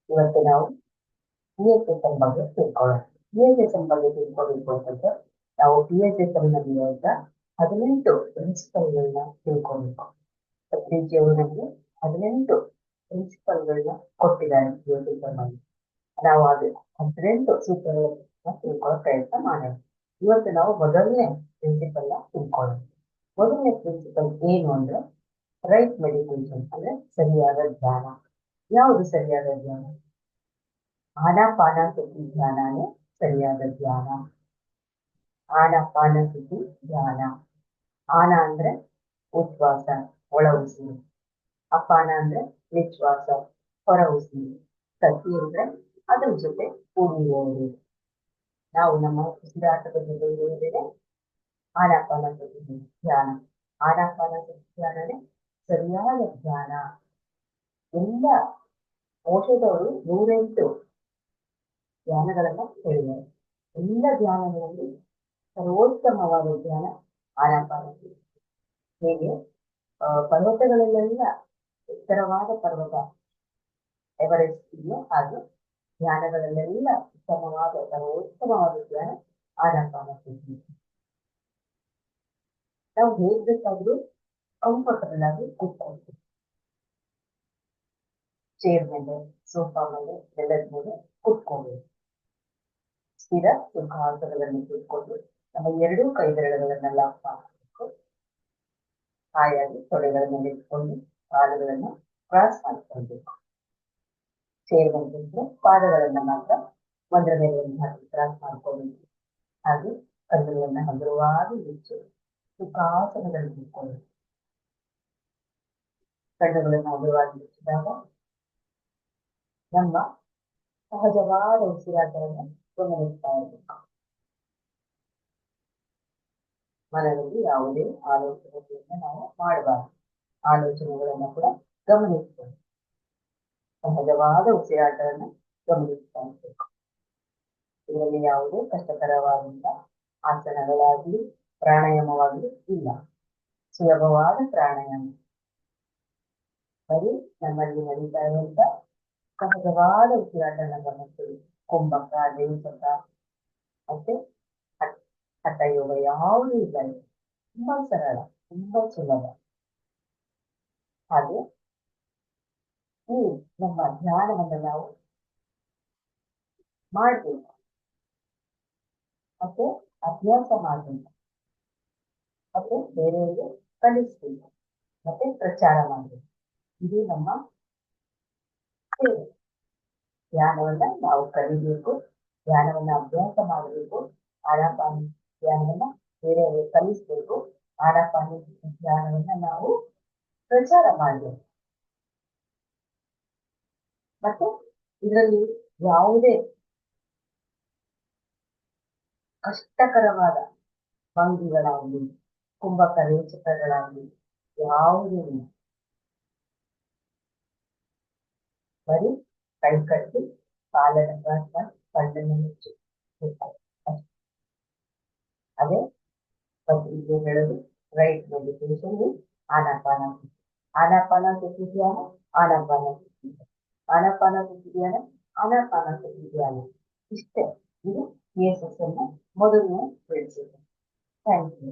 ಇವತ್ತು ನಾವು PHSM ಬಗ್ಗೆ ತಿಳ್ಕೊಳ್ಳೋಣ. PHSM ಬಗ್ಗೆ ತಿಳ್ಕೊಬೇಕು ಅಂತಂದ್ರೆ ನಾವು PHSM ನಲ್ಲಿ ಇರುವಂತ 18 ಪ್ರಿನ್ಸಿಪಲ್ಗಳನ್ನ ತಿಳ್ಕೊಬೇಕು. ಪತ್ರಿಕೆಯವರು ನಮಗೆ 18 ಪ್ರಿನ್ಸಿಪಲ್ಗಳನ್ನ ಕೊಟ್ಟಿದ್ದಾರೆ PHSM ಅಲ್ಲಿ. ನಾವು ಅದು 18 ಸೂತ್ರಗಳನ್ನ ತಿಳ್ಕೊಳ್ಳೋ ಪ್ರಯತ್ನ ಮಾಡೋಣ. ಇವತ್ತು ನಾವು ಮೊದಲನೇ ಪ್ರಿನ್ಸಿಪಲ್ ನ ತಿಳ್ಕೊಳ್ಳೋಣ. ಮೊದಲನೇ ಪ್ರಿನ್ಸಿಪಲ್ ಏನು ಅಂದ್ರೆ ರೈಟ್ ಮೆಡಿಟೇಷನ್ ಅಂದ್ರೆ ಸರಿಯಾದ ಧ್ಯಾನ. ಯಾವುದು ಸರಿಯಾದ ಧ್ಯಾನ? ಆನಾಪಾನಸತಿ ಧ್ಯಾನನೇ ಸರಿಯಾದ ಧ್ಯಾನ. ಆನಾಪಾನಸತಿ ಧ್ಯಾನ. ಆನ ಅಂದ್ರೆ ಉಚ್ಛ್ವಾಸ, ಒಳ ಉಸಿರು. ಅಪಾನ ಅಂದ್ರೆ ನಿಶ್ವಾಸ, ಹೊರ ಉಸಿರು. ಸತಿ ಅಂದ್ರೆ ಅದ್ರ ಜೊತೆ ಕೂಡಿರುವುದು. ನಾವು ನಮ್ಮ ಉಸಿರಾಟದ ಜೊತೆ ಇರುವುದೇ ಆನಾಪಾನಸತಿ ಧ್ಯಾನ. ಆನಾಪಾನಸತಿ ಧ್ಯಾನನೇ ಸರಿಯಾದ ಧ್ಯಾನ. ಎಲ್ಲ ಔಷಧಗಳು 108 ಧ್ಯಾನಗಳನ್ನ ಹೇಳಿದ್ದಾರೆ. ಎಲ್ಲ ಧ್ಯಾನಗಳಲ್ಲಿ ಸರ್ವೋತ್ತಮವಾದ ಧ್ಯಾನ ಆನಾಪಾನಸತಿ. ಹೇಗೆ ಪರ್ವತಗಳಲ್ಲೆಲ್ಲ ಎತ್ತರವಾದ ಪರ್ವತ ಎವರೆಸ್ಟ್ ಇದೆಯೋ ಹಾಗೆ ಧ್ಯಾನಗಳಲ್ಲೆಲ್ಲ ಉತ್ತಮವಾದ ಸರ್ವೋತ್ತಮವಾದ ಧ್ಯಾನ ಆನಾಪಾನಸತಿ. ನಾವು ಹೇಗ್ ಬೇಕಾದ್ರೂ ಕಂಫರ್ಟಬಲ್ ಆಗಿ ಕೂತ್ಕೊಳ್ತೀವಿ. ಚೇರ್ ಮೇಲೆ, ಸೋಫಾ ಮೇಲೆ, ನೆಲದ ಮೇಲೆ ಕೂತ್ಕೊಳ್ಬೇಕು. ಸ್ಥಿರ ಸುಖಾಸನದಲ್ಲಿ ಕೂತ್ಕೊಂಡು ನಮ್ಮ ಎರಡೂ ಕೈ ಬೆರಳುಗಳನ್ನ ಲಾಕ್ ಮಾಡಬೇಕು. ಹಾಯಾಗಿ ತೊಡೆಗಳನ್ನ ಇಟ್ಕೊಂಡು ಕಾಲುಗಳನ್ನ ಕ್ರಾಸ್ ಮಾಡ್ಕೊಳ್ಬೇಕು. ಚೇರ್ ಬಂದಿದ್ರೆ ಪಾದಗಳನ್ನ ಮಾತ್ರ ಒಂದರ ಮೇಲೆ ಒಂದು ಹಾಕಿ ಕ್ರಾಸ್ ಮಾಡ್ಕೊಳ್ಬೇಕು. ಹಾಗೆ ಕಣ್ಣುಗಳನ್ನ ಹಗುರವಾಗಿ ಮುಚ್ಚಿ ಸುಖಾಸನದಲ್ಲಿ ಕೂತ್ಕೊಳ್ಬೇಕು. ಕಣ್ಣುಗಳನ್ನು ಹಗುರವಾಗಿ ಮುಚ್ಚಿದಾಗ ನಮ್ಮ ಸಹಜವಾದ ಉಸಿರಾಟವನ್ನು ಗಮನಿಸ್ತಾ ಇರಬೇಕು. ಮನದಲ್ಲಿ ಯಾವುದೇ ಆಲೋಚನೆಗಳನ್ನ ನಾವು ಮಾಡಬಾರದು. ಆಲೋಚನೆಗಳನ್ನ ಕೂಡ ಗಮನಿಸಬೇಕು. ಸಹಜವಾದ ಉಸಿರಾಟವನ್ನು ಗಮನಿಸ್ತಾ ಇರಬೇಕು. ಇದರಲ್ಲಿ ಯಾವುದೇ ಕಷ್ಟಕರವಾದಂತ ಆಸನಗಳಾಗಲಿ ಪ್ರಾಣಾಯಾಮವಾಗಲಿ ಇಲ್ಲ. ಸುಲಭವಾದ ಪ್ರಾಣಾಯಾಮ. ಬರೀ ನಮ್ಮಲ್ಲಿ ನಡೀತಾ ಇರುವಂತ ಸಹಜವಾದ ಉಸಿರಾಟನ ಗಮನಿಸ್ತೀವಿ. ಕುಂಭಕ, ರೇಚಕ ಮತ್ತೆ ಹಠಯೋಗ ಯಾವುದೂ ಇಲ್ಲ. ತುಂಬಾ ಸರಳ, ತುಂಬಾ ಸುಲಭ. ಹಾಗೆ ಈ ನಮ್ಮ ಧ್ಯಾನವನ್ನು ನಾವು ಮಾಡ್ಬೇಕು, ಮತ್ತೆ ಅಭ್ಯಾಸ ಮಾಡ್ಬೇಕು, ಮತ್ತೆ ಬೇರೆಯವರಿಗೆ ಕಲಿಸ್ಬೇಕು, ಮತ್ತೆ ಪ್ರಚಾರ ಮಾಡ್ಬೇಕು. ಇದು ನಮ್ಮ ಸೇವೆ. ಧ್ಯಾನವನ್ನ ನಾವು ಕಲಿಬೇಕು, ಧ್ಯಾನವನ್ನ ಅಭ್ಯಾಸ ಮಾಡಬೇಕು, ಆನಾಪಾನ ಧ್ಯಾನವನ್ನ ಬೇರೆಯವರಿಗೆ ಕಲಿಸ್ಬೇಕು, ಆನಾಪಾನ ಧ್ಯಾನವನ್ನ ನಾವು ಪ್ರಚಾರ ಮಾಡಬೇಕು. ಮತ್ತೆ ಇದರಲ್ಲಿ ಯಾವುದೇ ಕಷ್ಟಕರವಾದ ಭಂಗಿಗಳಾಗಲಿ ಕುಂಭಕ ರೇಚಕಗಳಾಗಲಿ ಯಾವುದೇ ಇಲ್ಲ. ಬರೀ ಕೈ ಕಟ್ಟಿ ಕಾಲನ ಕ್ರಾಸ್ ಮಾಡಿ ಕಣ್ಣನ್ನು ಮುಚ್ಚಿ ಅದೇ ಪತ್ರಿಕೆ ಹೇಳೋದು ರೈಟ್ ಮೆಡಿಟೇಷನ್ ಆನಾಪಾನಸತಿ. ಆನಾಪಾನಸತಿ ಧ್ಯಾನ, ಆನಾಪಾನಸತಿ ಧ್ಯಾನ, ಆನಾಪಾನಸತಿ ಧ್ಯಾನ, ಆನಾಪಾನಸತಿ ಧ್ಯಾನ. ಇಷ್ಟೇ. ಇದು PHSM ಮೊದಲನೇ ಪ್ರಿನ್ಸಿಪಲ್. Thank you.